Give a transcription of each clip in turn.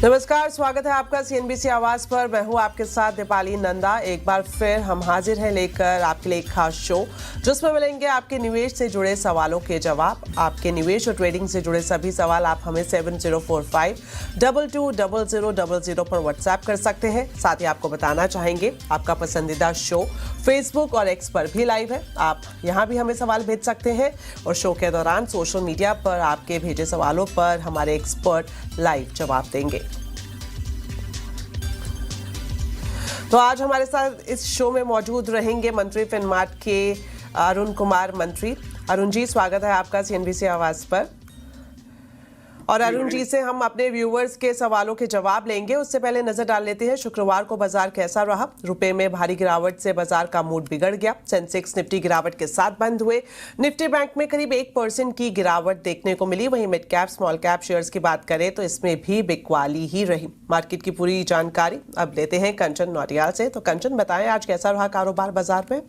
नमस्कार, स्वागत है आपका सीएनबीसी आवाज पर। मैं हूं आपके साथ दीपाली नंदा। एक बार फिर हम हाजिर हैं लेकर आपके लिए एक खास शो जिसमें मिलेंगे आपके निवेश से जुड़े सवालों के जवाब। आपके निवेश और ट्रेडिंग से जुड़े सभी सवाल आप हमें 7045220000 पर व्हाट्सएप कर सकते हैं। साथ ही आपको बताना चाहेंगे आपका पसंदीदा शो फेसबुक और एक्स पर भी लाइव है। आप यहाँ भी हमें सवाल भेज सकते हैं और शो के दौरान सोशल मीडिया पर आपके भेजे सवालों पर हमारे एक्सपर्ट लाइव जवाब देंगे। तो आज हमारे साथ इस शो में मौजूद रहेंगे मंत्री फिनमार्ट के अरुण कुमार मंत्री। अरुण जी, स्वागत है आपका सीएनबीसी आवाज पर। और अरुण जी से हम अपने व्यूअर्स के सवालों के जवाब लेंगे। उससे पहले नजर डाल लेते हैं शुक्रवार को बाजार कैसा रहा। रुपए में भारी गिरावट से बाजार का मूड बिगड़ गया। सेंसेक्स निफ्टी गिरावट के साथ बंद हुए। निफ्टी बैंक में करीब 1% की गिरावट देखने को मिली। वहीं mid cap small cap shares की बात करें तो इसमें भी बिकवाली ही रही। मार्केट की पूरी जानकारी अब लेते हैं कंचन नौटियाल से। तो कंचन, बताएं आज कैसा रहा कारोबार बाजार में।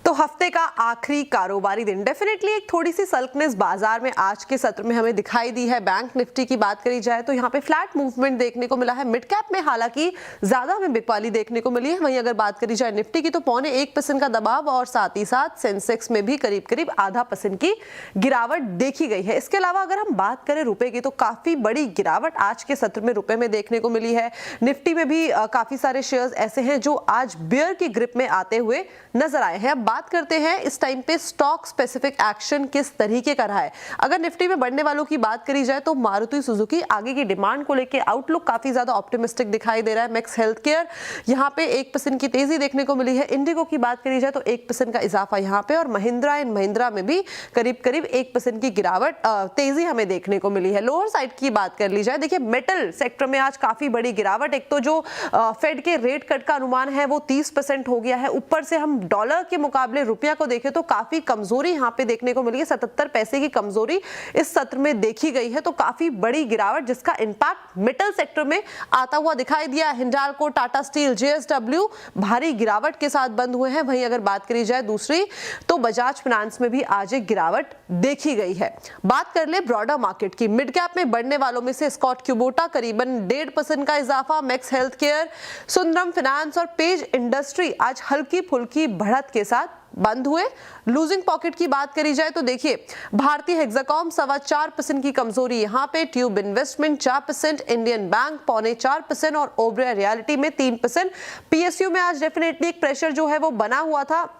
तो हफ्ते का आखिरी कारोबारी दिन डेफिनेटली एक थोड़ी सी सल्कनेस बाजार में आज के सत्र में हमें दिखाई दी है। बैंक निफ्टी की बात करी जाए तो यहाँ पे फ्लैट मूवमेंट देखने को मिला है। मिड कैप में हालांकि ज्यादा हमें बिकवाली देखने को मिली है। वहीं अगर बात करी जाए निफ्टी की तो 0.25% का दबाव और साथ ही साथ सेंसेक्स में भी करीब करीब 0.5% की गिरावट देखी गई है। इसके अलावा अगर हम बात करें रुपए की तो काफी बड़ी गिरावट आज के सत्र में रुपए में देखने को मिली है। निफ्टी में भी काफी सारे शेयर्स ऐसे हैं जो आज बियर की ग्रिप में आते हुए नजर आए हैं। बात करते हैं इस टाइम पे स्टॉक स्पेसिफिक एक्शन किस तरीके का रहा है। अगर निफ्टी में बढ़ने वालों की बात करी जाए तो मारुति सुजुकी आगे की डिमांड को लेकर आउटलुक काफी ज्यादा ऑप्टिमिस्टिक दिखाई दे रहा है। मैक्स हेल्थ केयर यहां पे 1% की तेजी देखने को मिली है। इंडिगो की बात करी जाए तो 1% का इजाफा यहां पे, और महिंद्रा एंड महिंद्रा में भी करीब करीब 1% की गिरावट तेजी हमें देखने को मिली है। लोअर साइड की बात कर ली जाए, देखिए मेटल सेक्टर में आज काफी बड़ी गिरावट। एक तो जो फेड के रेट कट का अनुमान है वो 30% हो गया है। ऊपर से हम डॉलर के मुकाबले रुपया को देखें तो काफी कमजोरी यहां पे देखने को मिली है। 77 पैसे की कमजोरी इस सत्र में देखी गई है। तो काफी बड़ी गिरावट जिसका इंपैक्ट मेटल सेक्टर में आता हुआ दिखाई दिया। हिंडाल्को, टाटा स्टील, जेएसडब्ल्यू भारी गिरावट के साथ बंद हुए हैं। वहीं अगर बात करी जाए दूसरी तो बजाज फाइनेंस में भी आज एक गिरावट देखी गई है। बात कर ले ब्रॉडर मार्केट की, मिड कैप में बढ़ने वालों में से स्कॉट क्यूबोटा करीबन 1.5% का इजाफा, max health care, Sundaram finance और पेज इंडस्ट्री आज हल्की फुल्की बढ़त के साथ बंद हुए। लूजिंग पॉकेट की बात करी जाए तो देखिए भारतीय हेक्साकॉम 4.25% की कमजोरी यहां पे, ट्यूब इन्वेस्टमेंट 4%, इंडियन बैंक 0.4% और ओबरे रियलिटी में 3%। पीएसयू में आज डेफिनेटली एक प्रेशर जो है वो बना हुआ था,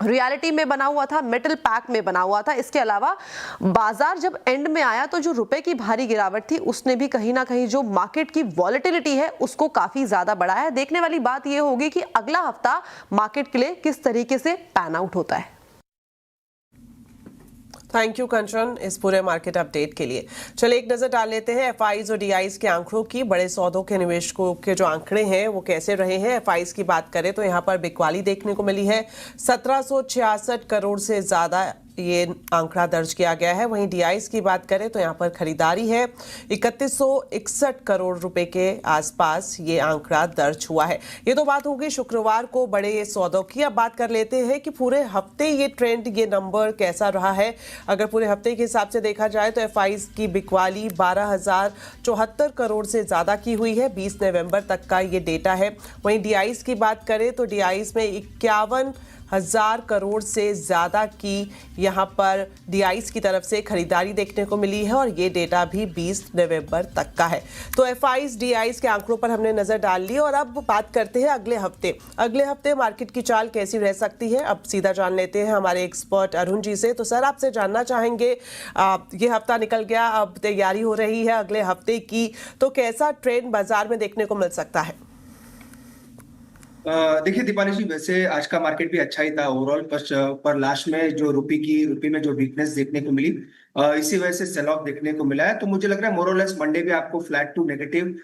रियलिटी में बना हुआ था, मेटल पैक में बना हुआ था। इसके अलावा बाजार जब एंड में आया तो जो रुपए की भारी गिरावट थी उसने भी कहीं ना कहीं जो मार्केट की वॉलेटिलिटी है उसको काफी ज्यादा बढ़ाया है। देखने वाली बात यह होगी कि अगला हफ्ता मार्केट के लिए किस तरीके से पैन आउट होता है। थैंक यू कंचन इस पूरे मार्केट अपडेट के लिए। चलिए एक नजर डाल लेते हैं एफआईज और डीआईज के आंकड़ों की। बड़े सौदों के निवेशकों के जो आंकड़े हैं वो कैसे रहे हैं। एफआईज की बात करें तो यहाँ पर बिकवाली देखने को मिली है। 1766 करोड़ से ज्यादा ये आंकड़ा दर्ज किया गया है। वहीं डीआईज की बात करें तो यहाँ पर खरीदारी है 3161 करोड़ रुपए के आसपास ये आंकड़ा दर्ज हुआ है। ये तो बात होगी शुक्रवार को बड़े सौदों की। अब बात कर लेते हैं कि पूरे हफ्ते ये ट्रेंड, ये नंबर कैसा रहा है। अगर पूरे हफ्ते के हिसाब से देखा जाए तो एफआईज की बिकवाली 12,074 करोड़ से ज्यादा की हुई है। 20 नवंबर तक का ये डेटा है। वहीं डीआईज की बात करें तो डीआईज में 51,000 करोड़ से ज्यादा की यहां पर डीआईज की तरफ से खरीदारी देखने को मिली है और ये डेटा भी 20 नवंबर तक का है। तो एफआईज डीआईज के आंकड़ों पर हमने नजर डाल ली और अब बात करते हैं अगले हफ्ते मार्केट की चाल कैसी रह सकती है। अब सीधा जान लेते हैं हमारे एक्सपर्ट अरुण जी से। तो सर, आपसे जानना चाहेंगे, ये हफ्ता निकल गया, अब तैयारी हो रही है अगले हफ्ते की, तो कैसा ट्रेंड बाजार में देखने को मिल सकता है। देखिए दीपाली जी, वैसे आज का मार्केट भी अच्छा ही था ओवरऑल, पर लास्ट में जो रुपये में जो वीकनेस देखने को मिली, इसी वजह से सेल ऑफ देखने को मिला है। तो मुझे लग रहा है मोरलेस मंडे भी आपको फ्लैट टू नेगेटिव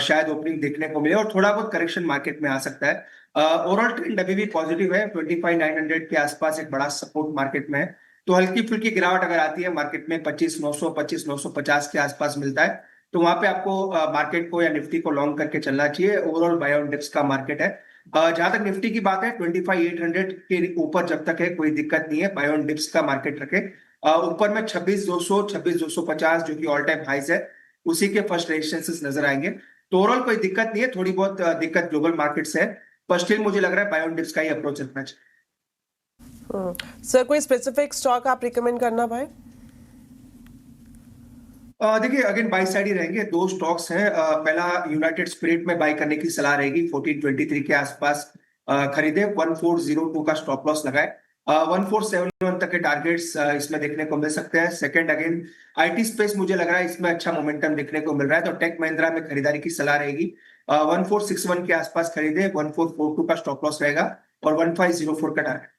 शायद ओपनिंग देखने को मिले और थोड़ा बहुत करेक्शन मार्केट में आ सकता है। ओवरऑल ट्रेंड अभी भी पॉजिटिव है। 25,900 के आसपास एक बड़ा सपोर्ट मार्केट में है। तो हल्की फुल्की गिरावट अगर आती है मार्केट में 25,900 25,950 के आसपास मिलता है तो वहां पे आपको मार्केट को या निफ्टी को लॉन्ग करके चलना चाहिए। ओवरऑल बाय ऑन डिप्स का मार्केट है। जहां तक निफ्टी की बात है 25,800 के ऊपर जब तक है कोई दिक्कत नहीं है, बाय ऑन डिप्स का मार्केट रखे। ऊपर में 26,200 26,250 जो कि ऑल टाइम हाइज है, उसी के फर्स्ट रेजिस्टेंसेस नजर आएंगे। तो ओवरऑल कोई दिक्कत नहीं है, थोड़ी बहुत दिक्कत ग्लोबल मार्केट से है, पर स्टिल मुझे लग रहा है बाय ऑन डिप्स का ही अप्रोच रखना चाहिए। सर कोई स्पेसिफिक स्टॉक आप रिकमेंड करना भाई? देखिए अगेन बाई साइड ही रहेंगे, दो स्टॉक्स हैं। पहला यूनाइटेड स्पिरिट में बाई करने की सलाह रहेगी, 1423 के आसपास खरीदे, 1402 का स्टॉप लॉस लगाए, 1471 तक के टारगेट्स इसमें देखने को मिल सकते हैं। सेकंड अगेन आईटी स्पेस मुझे लग रहा है इसमें अच्छा मोमेंटम देखने को मिल रहा है, तो टेक महिंद्रा में खरीदारी की सलाह रहेगी। 1461 के आसपास खरीदे, 1442 का स्टॉप लॉस रहेगा और 1504 का टारगेट।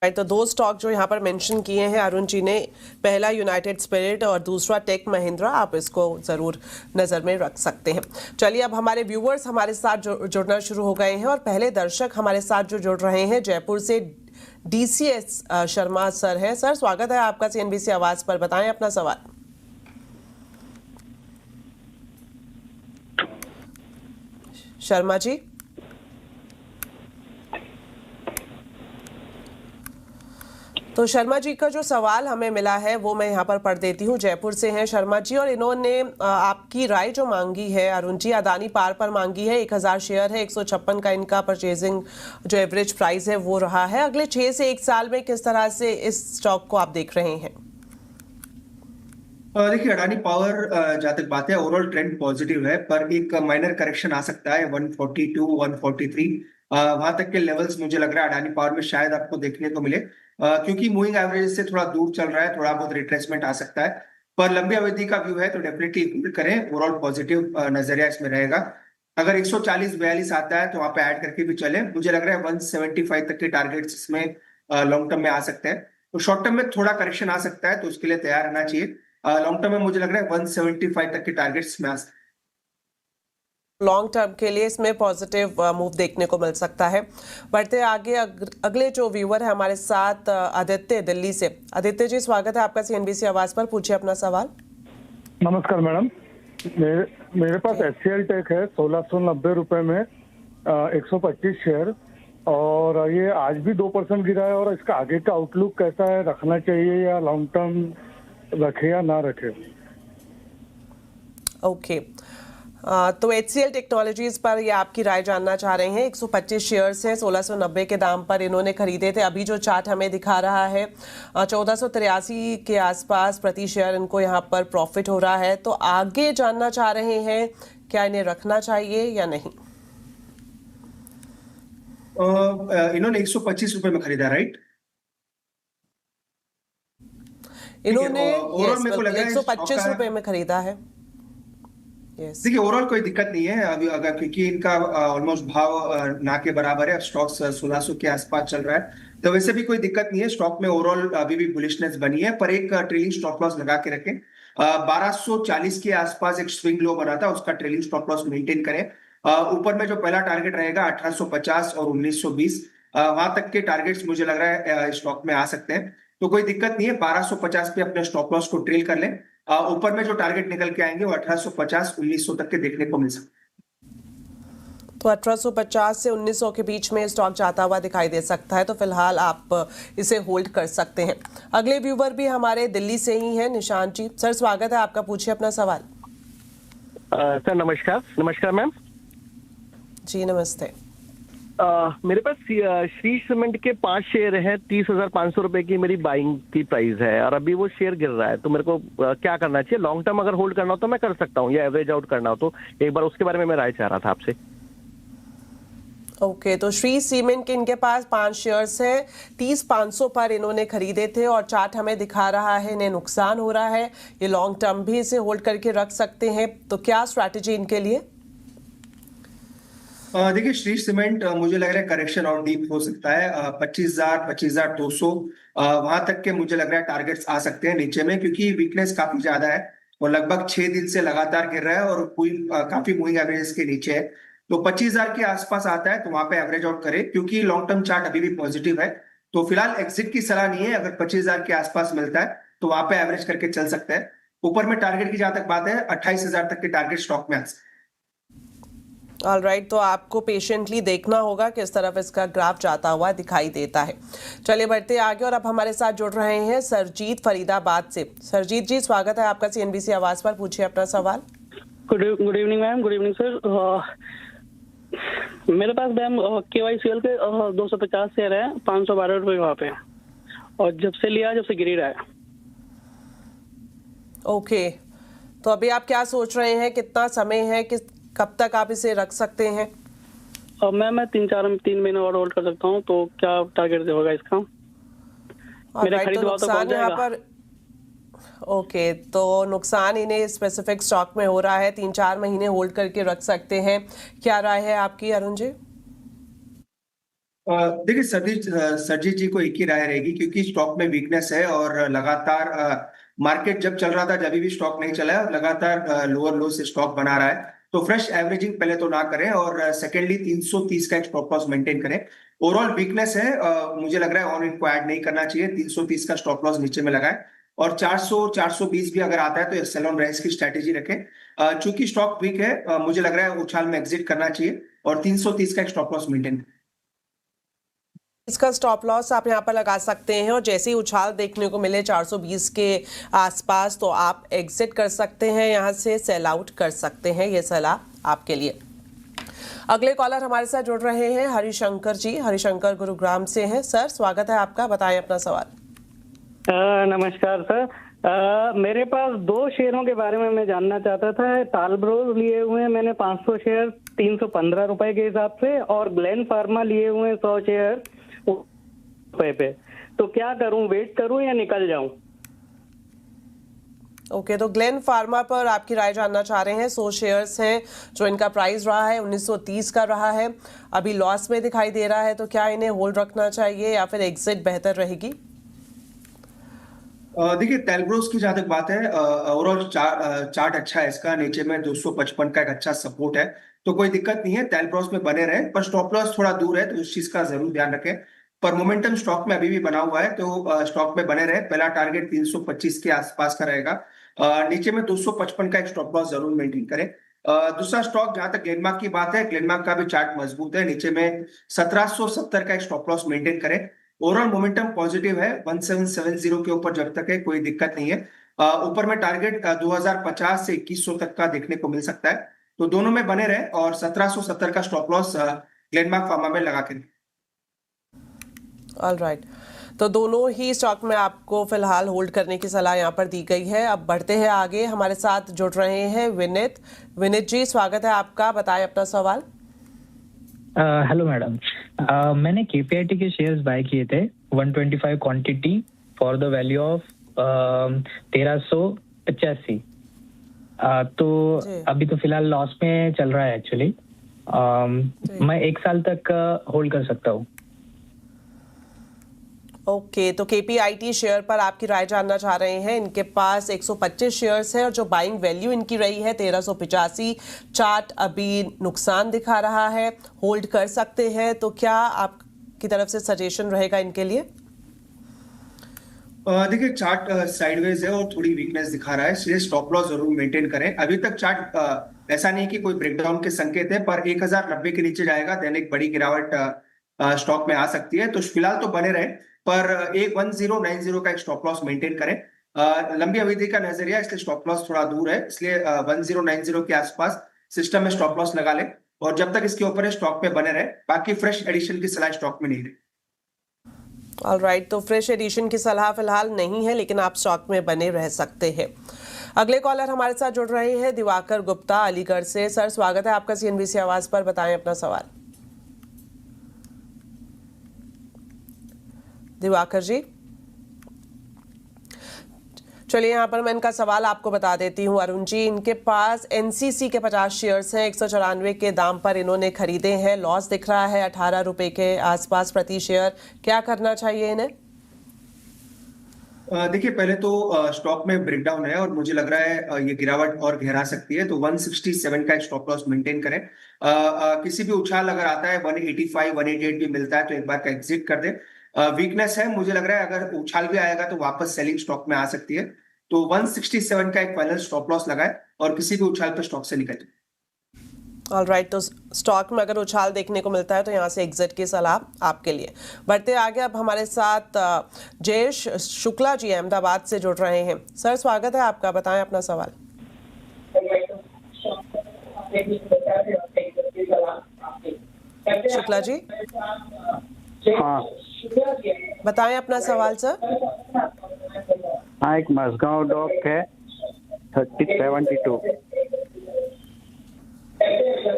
तो दो स्टॉक जो यहाँ पर मेंशन किए हैं अरुण जी ने, पहला यूनाइटेड स्पिरिट और दूसरा टेक महिंद्रा, आप इसको जरूर नजर में रख सकते हैं। चलिए अब हमारे व्यूअर्स हमारे साथ जुड़ना शुरू हो गए हैं और पहले दर्शक हमारे साथ जो जुड़ रहे हैं जयपुर से डीसीएस शर्मा सर हैं। सर स्वागत है आपका सीएनबीसी आवाज पर, बताएं अपना सवाल। शर्मा जी तो शर्मा जी का जो सवाल हमें मिला है वो मैं यहाँ पर पढ़ देती हूँ। जयपुर से हैं शर्मा जी और इन्होंने आपकी राय जो मांगी है अरुण जी, अदानी पार पर मांगी है। 1000 शेयर है, 156 का इनका परचेजिंग जो एवरेज प्राइस है वो रहा है। अगले 6 से 1 साल में किस तरह से इस स्टॉक को आप देख रहे हैं? देखिए अडानी पावर जहां तक बात है ओवरऑल ट्रेंड पॉजिटिव है, पर एक माइनर करेक्शन आ सकता है 142 143 वहां तक के लेवल्स मुझे लग रहा है अडानी पावर में शायद आपको देखने को मिले, क्योंकि मूविंग एवरेज से थोड़ा दूर चल रहा है, थोड़ा बहुत रिट्रेसमेंट आ सकता है। पर लंबी अवधि का व्यू है तो डेफिनेटली होल्ड करें, ओवरऑल पॉजिटिव नजरिया इसमें रहेगा। अगर 140-42 आता है तो वहां पे ऐड करके भी चले, मुझे लग रहा है 175 तक के टारगेट्स इसमें लॉन्ग टर्म में आ सकते हैं। तो शॉर्ट टर्म में थोड़ा करेक्शन आ सकता है तो उसके लिए तैयार रहना चाहिए। लॉन्ग टर्म में मुझे लग रहा है 175 तक के टारगेट्स में आ सकते हैं। लॉन्ग टर्म के लिए इसमें पॉजिटिव मूव देखने को मिल सकता है। बढ़ते आगे अगले जो व्यूअर है हमारे साथ आदित्य दिल्ली से। आदित्य जी स्वागत है आपका सीएनबीसी आवाज पर, पूछिए अपना सवाल। नमस्कार मैडम, मेरे पास एचसीएल टेक है 1690 रुपए में 125 शेयर, और ये आज भी 2% गिरा है। और इसका आगे का आउटलुक कैसा है, रखना चाहिए या लॉन्ग टर्म रखे या ना रखे? ओके तो HCL टेक्नोलॉजीज पर ये आपकी राय जानना चाह रहे हैं। 125 शेयर्स हैं, 1690 के दाम पर इन्होंने खरीदे थे। अभी जो चार्ट हमें दिखा रहा है 1483 के आसपास प्रति शेयर इनको यहाँ पर प्रॉफिट हो रहा है। तो आगे जानना चाह रहे हैं क्या इन्हें रखना चाहिए या नहीं? इन्होंने 125 रुपए में खरीदा, राइट? इन्होंने मेरे को लग रहा है 125 रुपए में खरीदा है। देखिए ओवरऑल कोई दिक्कत नहीं है अभी, अगर क्योंकि इनका ऑलमोस्ट भाव ना के बराबर है, स्टॉक 1600 के आसपास चल रहा है, तो वैसे भी कोई दिक्कत नहीं है। स्टॉक में ओवरऑल अभी भी बुलिशनेस बनी है, पर एक ट्रेलिंग स्टॉप लॉस लगा के रखें। 1240 के आसपास एक स्विंग लो बना था, उसका ट्रेलिंग स्टॉप लॉस मेंटेन करें। ऊपर में जो पहला टारगेट रहेगा 1850 और 1920, वहां तक के टारगेट्स मुझे लग रहा है स्टॉक में आ सकते हैं, तो कोई दिक्कत नहीं है। 1250 पे अपने स्टॉप लॉस को ट्रेल कर लें। ऊपर में जो टारगेट निकल के आएंगे वो 1850 1900 तक के देखने को मिल सकते हैं। तो 1850 से 1900 के बीच में स्टॉक जाता हुआ दिखाई दे सकता है, तो फिलहाल आप इसे होल्ड कर सकते हैं। अगले व्यूवर भी हमारे दिल्ली से ही हैं, निशांत जी। सर स्वागत है आपका, पूछिए अपना सवाल। सर नमस्कार। नमस्कार मैम जी नमस्ते। मेरे पास श्री सीमेंट के 5 शेयर हैं, 30,500 रुपए की मेरी बाइंग की प्राइस है, और अभी वो शेयर गिर रहा है, तो मेरे को क्या करना चाहिए? लॉन्ग टर्म अगर होल्ड करना हो तो मैं कर सकता हूँ, या एवरेज आउट करना हो तो एक बार उसके बारे में मैं राय चाह रहा था आपसे। ओके तो श्री सीमेंट के इनके पास 5 शेयर्स हैं, 30,500 पर इन्होंने खरीदे थे और चार्ट हमें दिखा रहा है इन्हें नुकसान हो रहा है। ये लॉन्ग टर्म भी इसे होल्ड करके रख सकते हैं, तो क्या स्ट्रैटेजी इनके लिए? देखिए श्री सीमेंट मुझे लग रहा है करेक्शन और डीप हो सकता है। 25,000 25,200 वहां तक के मुझे लग रहा है टारगेट्स आ सकते हैं नीचे में, क्योंकि वीकनेस काफी ज्यादा है और लगभग 6 दिन से लगातार गिर रहा है और कोई काफी मूविंग एवरेज के नीचे है। तो 25,000 के आसपास आता है तो वहां पे एवरेज आउट करे, क्योंकि लॉन्ग टर्म चार्ट अभी भी पॉजिटिव है। तो फिलहाल एग्जिट की सलाह नहीं है, अगर 25,000 के आसपास मिलता है तो वहां पे एवरेज करके चल सकता है। ऊपर में टारगेट की जहां तक बात है 28,000 तक के टारगेट स्टॉक में आ सकते हैं। ऑलराइट, तो आपको पेशेंटली देखना होगा किस तरफ इसका ग्राफ जाता हुआ दिखाई देता है। चलिए बढ़ते आगे, और अब हमारे साथ जुड़ रहे हैं सरजीत फरीदाबाद से। सरजीत जी, स्वागत है आपका CNBC आवाज पर, पूछिए अपना सवाल। Good evening ma'am, good evening sir. मेरे पास मैम KYCL के 250 शेयर है, 512 रुपये वहाँ पे, और जब से लिया जब से गिर ही रहा है। ओके, तो अभी आप क्या सोच रहे हैं, कितना समय है, कब तक आप इसे रख सकते हैं? और मैं 3 महीने और होल्ड कर सकता हूँ, तो क्या टारगेट होगा इसका? मेरे खरीद हुआ तो पहुंच जाएगा। ओके, तो नुकसान इन्हें स्पेसिफिक स्टॉक में हो रहा है, 3-4 महीने होल्ड करके रख सकते हैं। क्या राय है आपकी अरुण जी? देखिए सरजीत जी को एक ही राय रहेगी, क्योंकि स्टॉक में वीकनेस है और लगातार मार्केट जब चल रहा था जब भी स्टॉक नहीं चला है, लगातार लोअर लो से स्टॉक बना रहा है। तो फ्रेश एवरेजिंग पहले तो ना करें, और सेकेंडली 330 का एक स्टॉप लॉस मेंटेन करें। ओवरऑल वीकनेस है, मुझे लग रहा है और इनको ऐड नहीं करना चाहिए। 330 का स्टॉप लॉस नीचे में लगाएं, और 400-420 भी अगर आता है तो सेल ऑन रेंज की स्ट्रेटेजी रखें। चूंकि स्टॉक वीक है, मुझे लग रहा है उछाल में एग्जिट करना चाहिए, और 330 का एक स्टॉप लॉस मेंटेन। इसका स्टॉप लॉस आप यहाँ पर लगा सकते हैं, और जैसे ही उछाल देखने को मिले 420 के आसपास, तो आप एग्जिट कर सकते हैं, यहाँ से सेल आउट कर सकते हैं। ये सलाह आपके लिए। अगले कॉलर हमारे साथ जुड़ रहे हैं हरिशंकर जी। हरिशंकर गुरुग्राम से हैं। सर, स्वागत है आपका, बताएं अपना सवाल। नमस्कार सर। मेरे पास 2 शेयरों के बारे में मैं जानना चाहता था। टालब्रोज लिए हुए हैं मैंने 500 शेयर 315 रुपए के हिसाब से, और ग्लेन फार्मा लिए हुए हैं 100 शेयर रुपए पे। तो क्या करूं, वेट करूं या निकल जाऊं? ओके, तो ग्लेन फार्मा पर आपकी राय जानना चाह रहे हैं। 100 शेयर्स हैं, जो इनका प्राइस रहा है 1930 का रहा है, अभी लॉस में दिखाई दे रहा है, तो क्या इन्हें होल्ड रखना चाहिए या फिर एग्जिट बेहतर रहेगी? देखिए, टेलब्रोस की जहां तक बात है, ओवरऑल चार्ट अच्छा है इसका, नीचे में 255 का एक अच्छा सपोर्ट है, तो कोई दिक्कत नहीं है, टेलब्रोस में बने रहे। पर स्टॉप लॉस थोड़ा दूर है, तो उस चीज का जरूर ध्यान रखें। पर मोमेंटम स्टॉक में अभी भी बना हुआ है, तो स्टॉक में बने रहे। पहला टारगेट 325 के आसपास का रहेगा, नीचे में 255 का एक स्टॉप लॉस जरूर मेंटेन करें। दूसरा स्टॉक, जहां तक ग्लेनमार्क की बात है, ग्लेनमार्क का भी चार्ट मजबूत है, नीचे में 1770 का एक स्टॉप लॉस मेंटेन करें। ओवरऑल मोमेंटम पॉजिटिव है, 1770 के ऊपर जब तक है कोई दिक्कत नहीं है। ऊपर में टारगेट 2050 से 2100 तक का देखने को मिल सकता है, तो दोनों में बने रहे, और 1770 का स्टॉप लॉस ग्लेनमार्क फार्मा में लगा के। ऑलराइट, तो दोनों ही स्टॉक में आपको फिलहाल होल्ड करने की सलाह यहाँ पर दी गई है। अब बढ़ते हैं आगे, हमारे साथ जुड़ रहे हैं विनीत। विनीत जी, स्वागत है आपका, बताएं अपना सवाल। हेलो मैडम, मैंने KPIT के शेयर्स बाय किए थे 125 quantity for the value of 1385। तो अभी तो फिलहाल लॉस में चल रहा है एक्चुअली। मैं 1 साल तक होल्ड कर सकता हूँ। ओके, तो KPIT शेयर पर आपकी राय जानना चाह रहे हैं। इनके पास 125 शेयर्स है, और जो बाइंग वैल्यू इनकी रही है 1385। चार्ट अभी नुकसान दिखा रहा है, होल्ड कर सकते हैं, तो क्या आपकी तरफ से सजेशन रहेगा इनके लिए? देखिए, चार्ट साइडवेज है और थोड़ी वीकनेस दिखा रहा है, इसलिए स्टॉप लॉस जरूर मेंटेन करें। अभी तक चार्ट ऐसा नहीं कि कोई ब्रेकडाउन के संकेत है, पर 1090 के नीचे जाएगा, देन एक बड़ी गिरावट स्टॉक में आ सकती है। तो फिलहाल तो बने रहे, पर 1090 का एक स्टॉप लॉस मेंटेन करें। लंबी अवधि का नजरिया, इसलिए स्टॉप लॉस थोड़ा दूर है, इसलिए 1090 के आसपास सिस्टम में स्टॉप लॉस लगा लें, और जब तक इसके ऊपर है स्टॉक में बने रहे। बाकी फ्रेश एडिशन की सलाह स्टॉक में नहीं रही। ऑलराइट, तो फ्रेश एडिशन की सलाह फिलहाल नहीं है, लेकिन आप स्टॉक में बने रह सकते हैं। अगले कॉलर हमारे साथ जुड़ रहे हैं दिवाकर गुप्ता अलीगढ़ से। सर, स्वागत है आपका CNBC आवाज पर, बताएं अपना सवाल। दिवाकर जी, चलिए यहाँ पर मैं इनका सवाल आपको बता देती हूँ। अरुण जी, इनके पास NCC के 50 शेयर्स हैं, 194 के दाम पर इन्होंने खरीदे हैं, लॉस दिख रहा है 18 रुपए के आसपास प्रति शेयर। क्या करना चाहिए इन्हें? देखिए, पहले तो स्टॉक में ब्रेकडाउन है, और मुझे लग रहा है ये गिरावट और गहरा सकती है, तो 167 का स्टॉप लॉस मेंटेन करें। किसी भी उछाल अगर आता है 185, 188 भी मिलता है, तो एक बार का एग्जिट कर दे। वीकनेस है, मुझे लग रहा है अगर उछाल भी आएगा तो वापस सेलिंग स्टॉक में आ सकती है, तो 167 का एक फाइनल स्टॉप लॉस लगाए, और किसी भी उछाल पर स्टॉक से निकल जाए। ऑलराइट, तो स्टॉक में अगर उछाल देखने को मिलता है तो यहाँ से एग्जिट की सलाह आपके लिए। बढ़ते आगे, अब हमारे साथ जयेश शुक्ला जी अहमदाबाद से जुड़ रहे हैं। सर स्वागत है आपका, बताएं अपना सवाल। शुक्ला जी, हाँ बताएं अपना सवाल सर। हाँ, एक मजगांव डॉक है 3072।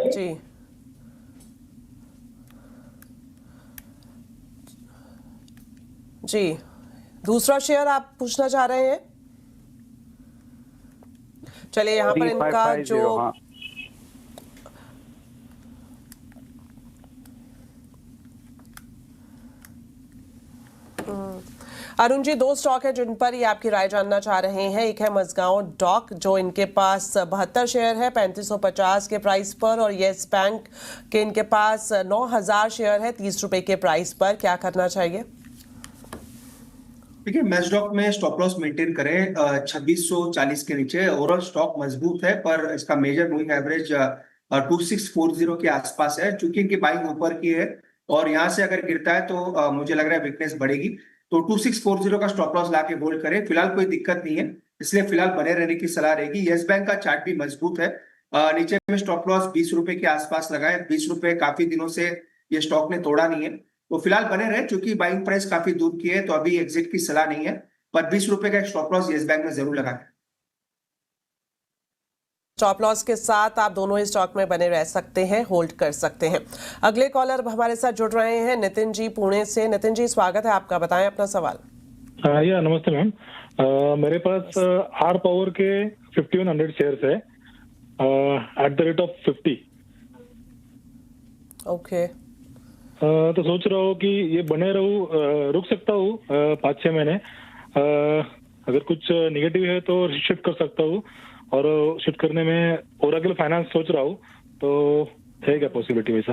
जी, जी, दूसरा शेयर आप पूछना चाह रहे हैं? चलिए यहाँ पर इनका जो हाँ। अरुण जी, दो स्टॉक है जिन पर ये आपकी राय जानना चाह रहे हैं। एक है मजगांव डॉक, जो इनके पास 72 शेयर है 3550 के प्राइस पर, और येस बैंक के इनके पास 9000 शेयर है 30 रुपए के प्राइस पर। क्या करना चाहिए? देखिए, मैजडॉक में स्टॉप लॉस मेंटेन करें 2640 के नीचे। ओवरऑल स्टॉक मजबूत है, पर इसका मेजर मूविंग एवरेज 2640 के आसपास है। चूंकि इनकी बाइंग ऊपर की है और यहाँ से अगर गिरता है तो मुझे लग रहा है वीकनेस बढ़ेगी, तो 2640 का स्टॉप लॉस लाके होल्ड करें। फिलहाल कोई दिक्कत नहीं है, इसलिए फिलहाल बने रहने की सलाह रहेगी। येस बैंक का चार्ट भी मजबूत है। नीचे में स्टॉप लॉस 20 रुपए के आसपास लगाए। 20 रुपए काफी दिनों से ये स्टॉक ने तोड़ा नहीं है, तो फिलहाल बने रहे। चूंकि बाइंग प्राइस काफी दूर की है, तो अभी एग्जिट की सलाह नहीं है, पर 20 रुपए का स्टॉप लॉस येस बैंक में जरूर लगाए। स्टॉप लॉस के साथ आप दोनों ही स्टॉक में बने रह सकते हैं, होल्ड कर सकते हैं। अगले कॉलर हमारे साथ जुड़ रहे हैं नितिन जी पुणे से। नितिन जी स्वागत है आपका, बताएं अपना सवाल। या नमस्ते मैम, मेरे पास आर पावर के 5100 शेयर्स है at the rate of 50। Okay, तो सोच रहा हूँ कि ये बने रहूँ, रुक सकता हूँ 5-6 महीने। अगर कुछ निगेटिव है तो शिफ्ट कर सकता हूँ, और शिफ्ट करने में ओरेकल फाइनेंस सोच रहा हूँ, तो है क्या पॉसिबिलिटी वैसा?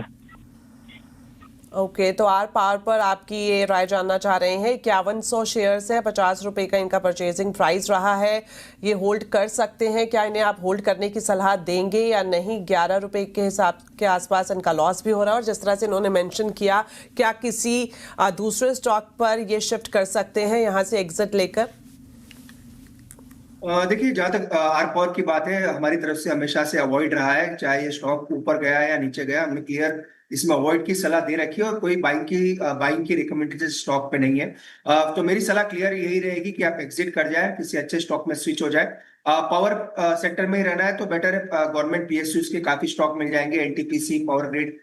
ओके, तो आर पावर पर आपकी ये राय जानना चाह रहे हैं। 5100 शेयर्स है, 50 रुपए का इनका परचेजिंग प्राइस रहा है। ये होल्ड कर सकते हैं क्या? इन्हें आप होल्ड करने की सलाह देंगे या नहीं? 11 रुपए के हिसाब के आसपास इनका लॉस भी हो रहा है, और जिस तरह से इन्होंने मेंशन किया, क्या किसी दूसरे स्टॉक पर ये शिफ्ट कर सकते हैं यहाँ से एग्जिट लेकर? देखिए, जहां तक आर पावर की बात है, हमारी तरफ से हमेशा से अवॉइड रहा है। चाहे ये स्टॉक ऊपर गया या नीचे गया, हमने क्लियर इसमें अवॉइड की सलाह दे रखी है, और कोई बाइंग की रिकमेंडेशन स्टॉक पे नहीं है। तो मेरी सलाह क्लियर यही रहेगी कि आप एग्जिट कर जाए, किसी अच्छे स्टॉक में स्विच हो जाए। पावर सेक्टर में ही रहना है तो बेटर है। गवर्नमेंट पीएसयूज के काफी स्टॉक मिल जाएंगे, एनटीपीसी, पावर ग्रिड,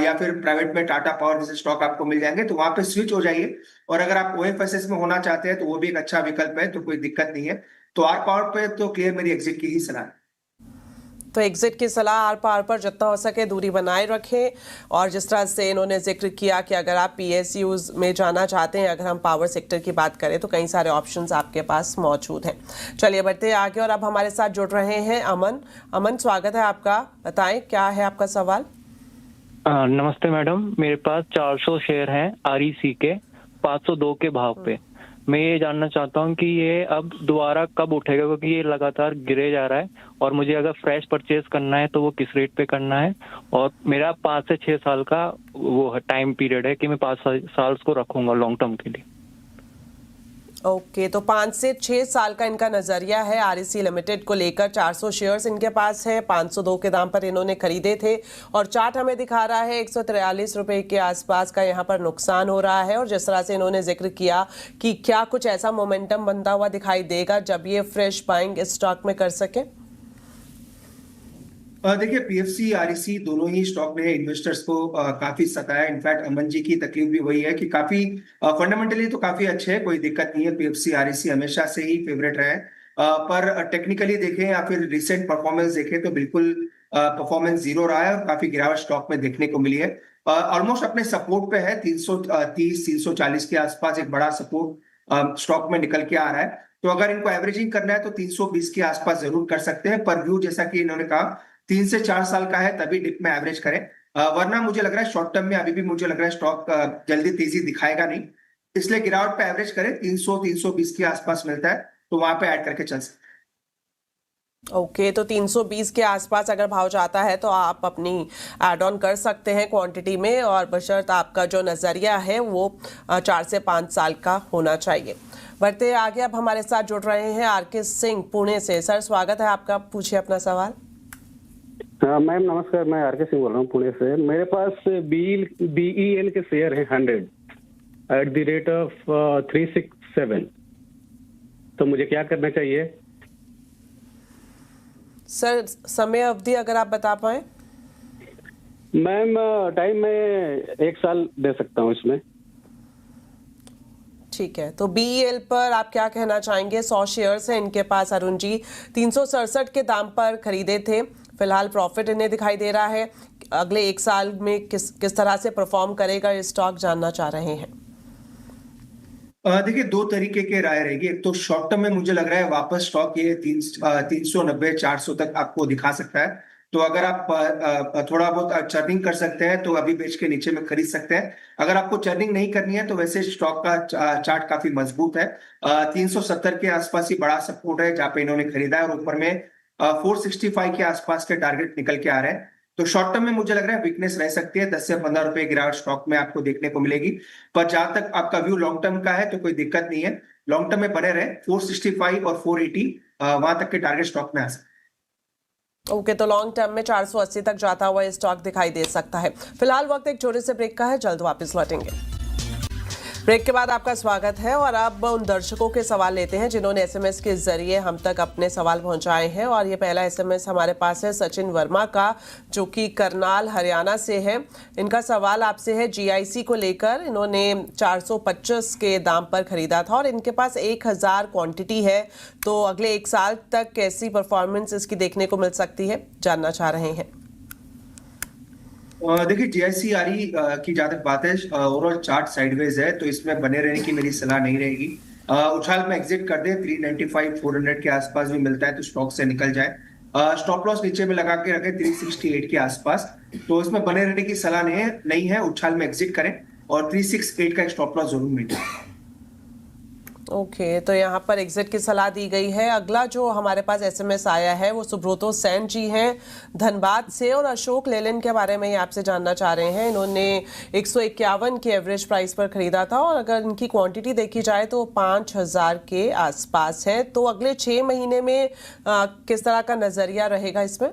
या फिर प्राइवेट में टाटा पावर जैसे स्टॉक आपको मिल जाएंगे, तो वहां पे स्विच हो जाइए। और अगर आप ओएफएसएस में होना चाहते हैं तो वो भी एक अच्छा विकल्प है, तो कोई दिक्कत नहीं है। तो आर पावर पे तो क्लियर मेरी एग्जिट की ही सलाह है। तो एग्जिट की सलाह आर पार पर जितना हो सके दूरी बनाए रखें। और जिस तरह से इन्होंने जिक्र किया कि अगर आप पीएसयूज में जाना चाहते हैं, अगर हम पावर सेक्टर की बात करें, तो कई सारे ऑप्शंस आपके पास मौजूद हैं। चलिए बढ़ते आगे, और अब हमारे साथ जुड़ रहे हैं अमन। अमन स्वागत है आपका, बताएं क्या है आपका सवाल। नमस्ते मैडम, मेरे पास 400 शेयर हैं आरईसी के 502 के भाव पे। मैं ये जानना चाहता हूँ कि ये अब दोबारा कब उठेगा, क्योंकि ये लगातार गिरे जा रहा है, और मुझे अगर फ्रेश परचेज करना है तो वो किस रेट पे करना है। और मेरा 5 से 6 साल का वो टाइम पीरियड है कि मैं 5 साल को रखूंगा लॉन्ग टर्म के लिए। ओके, तो 5 से 6 साल का इनका नजरिया है आरईसी लिमिटेड को लेकर। 400 शेयर्स इनके पास है, 502 के दाम पर इन्होंने खरीदे थे, और चार्ट हमें दिखा रहा है 143 रुपए के आसपास का यहाँ पर नुकसान हो रहा है। और जिस तरह से इन्होंने जिक्र किया कि क्या कुछ ऐसा मोमेंटम बनता हुआ दिखाई देगा जब ये फ्रेश बाइंग इस स्टॉक में कर सके? देखिए, पीएफसी, आरईसी दोनों ही स्टॉक ने इन्वेस्टर्स को काफी सताया। इनफैक्ट अमन जी की तकलीफ भी वही है कि काफी फंडामेंटली तो काफी अच्छे है, कोई दिक्कत नहीं है। पीएफसी, आरईसी हमेशा से ही फेवरेट रहे, पर टेक्निकली देखें या फिर रिसेंट परफॉर्मेंस देखें तो बिल्कुल परफॉर्मेंस जीरो रहा है, और काफी गिरावट स्टॉक में देखने को मिली है। ऑलमोस्ट अपने सपोर्ट पे है, 330 340 के आसपास एक बड़ा सपोर्ट स्टॉक में निकल के आ रहा है। तो अगर इनको एवरेजिंग करना है तो 320 के आसपास जरूर कर सकते हैं, पर व्यू जैसा कि इन्होंने कहा 3 से 4 साल का है, तभी डिप में एवरेज करें। वरना मुझे लग रहा है शॉर्ट टर्म में अभी भी मुझे लग रहा है स्टॉक जल्दी तेजी दिखाएगा नहीं, इसलिए गिरावट पे एवरेज करें। 300 320 के आसपास मिलता है तो वहां पे ऐड करके चल सकते हैं। ओके, तो 320 के आसपास अगर भाव जाता है तो आप अपनी एड ऑन कर सकते हैं क्वांटिटी में, और बशर्त आपका जो नज़रिया है वो 4 से 5 साल का होना चाहिए। बढ़ते आगे, अब हमारे साथ जुड़ रहे हैं आरके सिंह पुणे से। सर स्वागत है आपका, पूछिए अपना सवाल। मैम नमस्कार, मैं आरके सिंह बोल रहा हूँ पुणे से। मेरे पास BEL के शेयर हैं 100 एट द रेट ऑफ 367, तो मुझे क्या करना चाहिए? सर समय अवधि अगर आप बता पाए। मैम टाइम मैं 1 साल दे सकता हूँ इसमें। ठीक है, तो BEL पर आप क्या कहना चाहेंगे? 100 शेयर्स हैं इनके पास अरुण जी, 367 के दाम पर खरीदे थे, फिलहाल प्रॉफिट इन्हें दिखाई दे रहा है। अगले 1 साल में किस तरह से परफॉर्म करेगा ये स्टॉक जानना चाह रहे हैं। देखिए, 2 तरीके के राय रहेगी। एक तो शॉर्ट टर्म में मुझे लग रहा है वापस स्टॉक ये 390-400 तक आपको दिखा सकता है। तो अगर आप थोड़ा बहुत चर्निंग कर सकते हैं तो अभी बेच के नीचे में खरीद सकते हैं। अगर आपको चर्निंग नहीं करनी है तो वैसे स्टॉक का चार्ट काफी मजबूत है। 370 के आसपास ही बड़ा सपोर्ट है जहाँ पे इन्होंने खरीदा है, और ऊपर में 465 के आसपास के टारगेट निकल के आ रहे हैं। तो शॉर्ट टर्म में मुझे लग रहा है वीकनेस रह सकती है, 10 से 15 रुपए गिरावट स्टॉक में आपको देखने को मिलेगी। पर जहां तक आपका व्यू लॉन्ग टर्म का है तो कोई दिक्कत नहीं है, लॉन्ग टर्म में बने रहे। 465 और 480 वहां तक के टारगेट स्टॉक में आ सकते। ओके, तो लॉन्ग टर्म में 480 तक जाता हुआ स्टॉक दिखाई दे सकता है। फिलहाल वक्त एक छोटे से ब्रेक का है, जल्द वापस लौटेंगे। ब्रेक के बाद आपका स्वागत है, और अब उन दर्शकों के सवाल लेते हैं जिन्होंने SMS के जरिए हम तक अपने सवाल पहुंचाए हैं। और ये पहला SMS हमारे पास है सचिन वर्मा का, जो कि करनाल हरियाणा से है। इनका सवाल आपसे है GIC को लेकर। इन्होंने 425 के दाम पर खरीदा था और इनके पास 1000 क्वांटिटी है, तो अगले 1 साल तक कैसी परफॉर्मेंस इसकी देखने को मिल सकती है, जानना चाह रहे हैं। देखिए, GIC की जहां तक बात है, ओवरऑल चार्ट साइडवेज है, तो इसमें बने रहने की मेरी सलाह नहीं रहेगी। उछाल में एग्जिट कर दे, 395-400 के आसपास भी मिलता है तो स्टॉक से निकल जाए। स्टॉप लॉस नीचे में लगा के रखे 368 के आसपास, तो इसमें बने रहने की सलाह नहीं है। उछाल में एग्जिट करें और 368 का स्टॉप लॉस जरूर मेंटेन। ओके, तो यहाँ पर एग्जिट की सलाह दी गई है। अगला जो हमारे पास SMS आया है वो सुब्रोतो सेन जी हैं धनबाद से, और अशोक लेलैंड के बारे में ही आपसे जानना चाह रहे हैं। इन्होंने 151 की एवरेज प्राइस पर खरीदा था, और अगर इनकी क्वांटिटी देखी जाए तो 5000 के आसपास है। तो अगले 6 महीने में किस तरह का नजरिया रहेगा इसमें?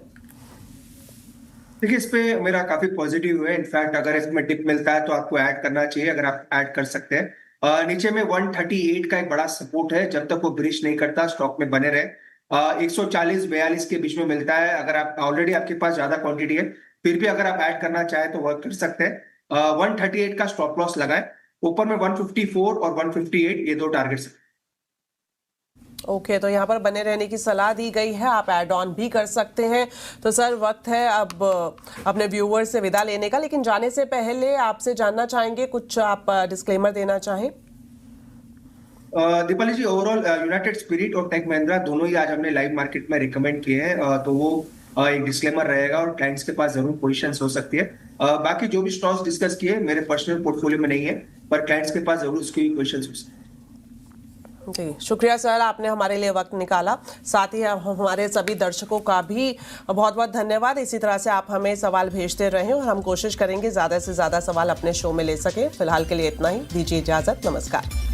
देखिए, इस पे मेरा काफी पॉजिटिव है। इनफैक्ट अगर इसमें टिप मिलता है तो आपको ऐड करना चाहिए, अगर आप ऐड कर सकते हैं। नीचे में 138 का एक बड़ा सपोर्ट है, जब तक वो ब्रीच नहीं करता स्टॉक में बने रहे। 140-42 के बीच में मिलता है। अगर आप ऑलरेडी आपके पास ज्यादा क्वांटिटी है, फिर भी अगर आप ऐड करना चाहे तो वर्क कर सकते हैं। 138 का स्टॉप लॉस लगाए, ऊपर में 154 और 158 ये 2 टारगेट्स। ओके, तो यहाँ पर बने रहने की सलाह दी गई है, आप ऐड ऑन भी कर सकते हैं। तो सर वक्त है अब अपने व्यूअर्स से विदा लेने का, लेकिन जाने से पहले आपसे जानना चाहेंगे, कुछ आप डिस्क्लेमर देना चाहें। दीपाली जी, ओवरऑल यूनाइटेड स्पिरिट और टेक महिंद्रा दोनों ही आज हमने लाइव मार्केट में रिकमेंड किए हैं, तो वो एक डिस्क्लेमर रहेगा और क्लाइंट्स के पास जरूर पोजीशंस हो सकती है। बाकी जो भी स्टॉक्स डिस्कस किए मेरे पर्सनल पोर्टफोलियो में नहीं है, पर क्लाइंट्स के पास जरूर उसकी पोजीशंस हो सकती है। जी शुक्रिया सर, आपने हमारे लिए वक्त निकाला। साथ ही हमारे सभी दर्शकों का भी बहुत बहुत धन्यवाद। इसी तरह से आप हमें सवाल भेजते रहें और हम कोशिश करेंगे ज़्यादा से ज़्यादा सवाल अपने शो में ले सकें। फिलहाल के लिए इतना ही, दीजिए इजाज़त, नमस्कार।